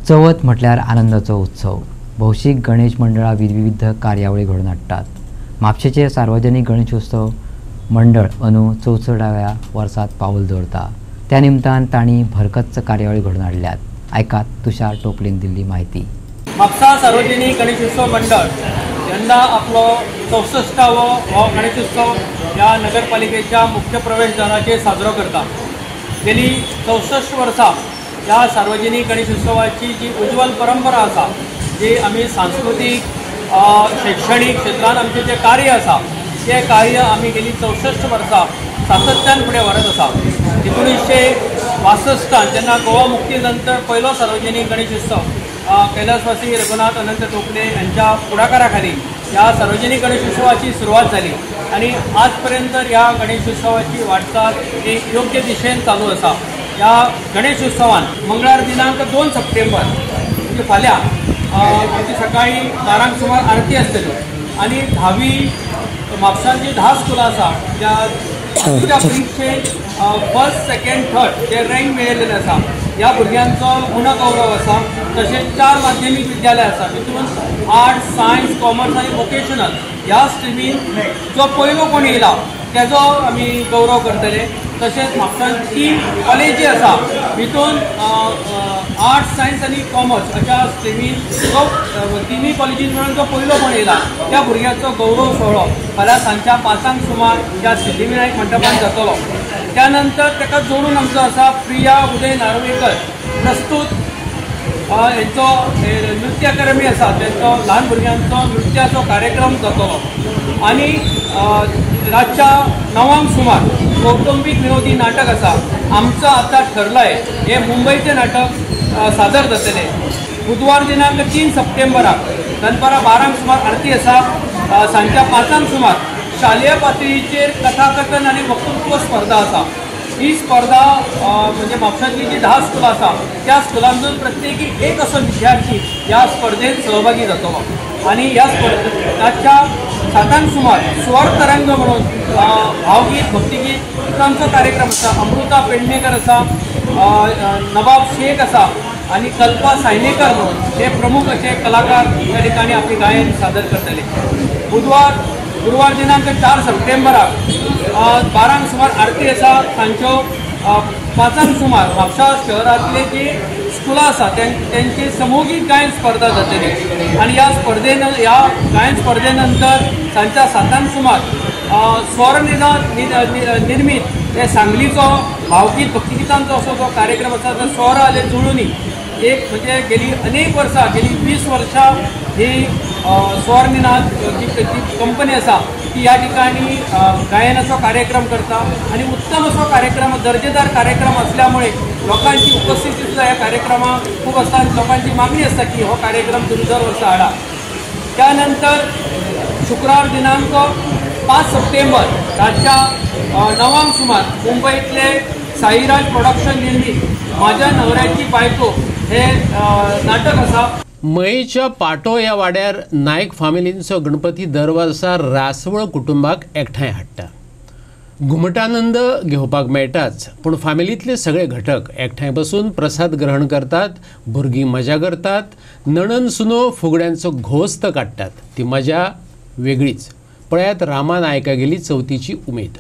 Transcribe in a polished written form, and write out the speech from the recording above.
चवथ म्हटल्यार आनंदाचो उत्सव. भौशीक गणेश मंडळां विविध कार्यावळी घडोवन हाडटात. म्हापशेचे सार्वजनीक गणेशोत्सव मंडळ अंदू 64व्या वर्सात पावल दवरता. त्या निमतान तांणी भरकच्च कार्यावळी घडोवन हाडल्यात. आयकात तुषार टोपलेन दिल्ली माहिती. म्हापसा सार्वजनीक गणेशोत्सव मंडळ यंदा आपलो 64वो हो गणेशोत्सव ह्या नगरपालिकेच्या मुख्य प्रवेशद्वाराचेर साजरो करता. गेली 64 वर्सां ह्या सार्वजनीक गणेशोत्सवाची जी उज्वल परंपरा आसा, जी आमी सांस्कृतीक शैक्षणीक क्षेत्रांत आमचें जें कार्य आसा तें कार्य आमी गेली 64 वर्सां सातत्यान फुडें व्हरत आसा. 1962 जेन्ना गोवा मुक्ती नंतर पयलो सार्वजनीक गणेशोत्सव कैलासवासी रघुनाथ अनंत टोपले यांच्या पुढाकारा खाली ह्या सार्वजनिक गणेशोत्सवाची सुरुवात झाली आणि आजपर्यंत ह्या गणेशोत्सवाची वाटचाल एक योग्य दिशेन चालू आसा. ह्या गणेशोत्सवान मंगळार दिनांक 2 सप्टेंबर म्हणजे फाल्यां आमची सकाळी 12 सुमार आरती आसतली आणि 10वी म्हापशांची 10 स्कुलां आसा ज्या परीक्षेक फर्स्ट सेकंड थर्ड जे रँक मेळिल्ले आसा ह्या भुरग्यांचो गुणगौरव आसा. तशेंच 4 माध्यमीक विद्यालय आसा तितून आर्ट्स, सायन्स, कॉमर्स आनी वोकेशनल ह्या स्ट्रिमीन जो पयलो कोण येयला तेजो आमी गौरव करतले. तशेंच म्हापशांत 3 कॉलेजी आसा तितून आर्ट्स, सायन्स आनी कॉमर्स अशा स्ट्रिमीन जो 3 कॉलेजीन मेळून जो पयलो कोण येयला त्या भुरग्याचो गौरव सोहळो फाल्यां सांजच्या 5 सुमार त्या सिद्धिविनायक मंडपान जातलो. त्यानंतर ताका जोडून आमचो आसा प्रिया उदय नार्वेकर प्रस्तूत हेंचो नृत्य अकादमी आसा तेंचो ल्हान भुरग्यांचो नृत्याचो कार्यक्रम जातलो. आनी रातच्या 9 सुमार कौटुंबीक विनोदी नाटक आसा आमचं आता ठरलंय हे मुंबईचे नाटक सादर जातले. बुधवार दिनांक 3 सप्टेंबराक दनपारां 12 सुमार आरती आसा. सांजच्या 5 सुमार शालेय पातळीचेर कथाकथन आनी वक्तृत्व स्पर्धा आसा. ही स्पर्धा म्हणजे म्हापशांतली जी 10 स्कुलां आसा त्या स्कुलांतून प्रत्येकी एक असो विद्यार्थी ह्या स्पर्धेत सहभागी जातलो. आनी ह्या स्पर्धेच्या 7 सुमार स्वर तरंग म्हणून भावगीत भक्तिगीतांचो कार्यक्रम आसा. अमृता पेडणेकर आसा, नवाब शेख आसा आनी कल्पा सायनेकर म्हणून हे प्रमुख असे कलाकार त्या ठिकाणी आपली गायन सादर करतले. गुरुवार दिनांक 4 सप्टेंबराक 12 सुमार आरती आसा. सांजच्यो 5 सुमार म्हापशा शहरातले जे स्कुलां आसा त्यांची समूहीक गायन स्पर्धा जातली आणि ह्या गायन स्पर्धे नंतर सांजच्या 7 सुमार स्वर निर्मित हे सांगलीचो भावगीत भक्तिगीतांचो असो जो कार्यक्रम आसा तो स्वर आले जुळुनी एक म्हणजे गेली अनेक वर्सां गेली 20 वर्सां ही स्वर निनाद जी कंपनी आसा ती ह्या ठिकाणी गायनाचो कार्यक्रम करता आणि उत्तम असो कार्यक्रम दर्जेदार कार्यक्रम असल्यामुळे लोकांची उपस्थिती सुद्धा ह्या कार्यक्रमाक खूप आसता आणि लोकांची मागणी असता की हो कार्यक्रम तुम्ही दर वर्सा हाडा. त्यानंतर शुक्रार दिनांक 5 सप्टेंबर रातच्या 9 सुमार मुंबईतले साईराज प्रोडक्शन निर्मित माझ्या नवऱ्याची बायको हे नाटक आसा. मयेच्या पाटो ह्या वाड्यार नायक फामिलींचो गणपती दर वर्सा रासवळ कुटुंबाक एकठांय हाडटा. घुमटानंद घेवपाक मेळटाच पूण फामिलींतले सगळे घटक एकठांय बसून प्रसाद ग्रहण करतात, भुरगीं मजा करतात, नणन सुनो फुगड्यांचो घोस्त काडटात. ती मजा वेगळीच. पळयात रामा नायका गेली चवथीची उमेद.